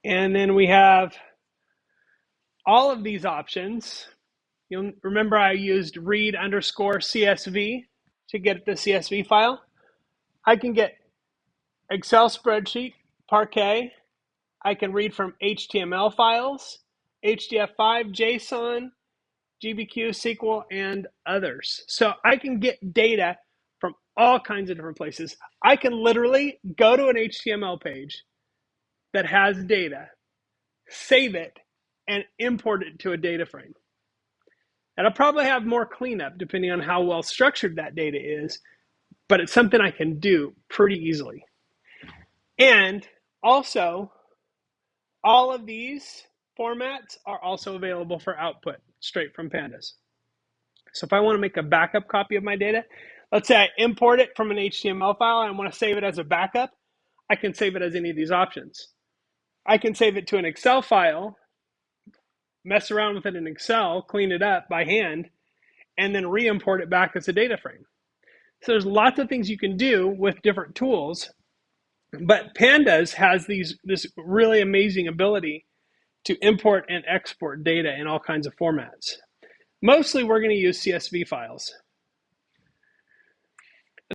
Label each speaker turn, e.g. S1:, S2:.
S1: And then we have all of these options. You'll remember I used read underscore CSV to get the CSV file. I can get Excel spreadsheet, Parquet. I can read from HTML files, HDF5, JSON, GBQ, SQL, and others. So I can get data from all kinds of different places. I can literally go to an HTML page that has data, save it, and import it to a data frame. And I'll probably have more cleanup depending on how well structured that data is, but it's something I can do pretty easily. And also, all of these formats are also available for output straight from Pandas. So if I want to make a backup copy of my data, let's say I import it from an HTML file and I want to save it as a backup, I can save it as any of these options. I can save it to an Excel file, mess around with it in Excel, clean it up by hand, and then re-import it back as a data frame. So there's lots of things you can do with different tools, but Pandas has this really amazing ability to import and export data in all kinds of formats. Mostly we're going to use CSV files.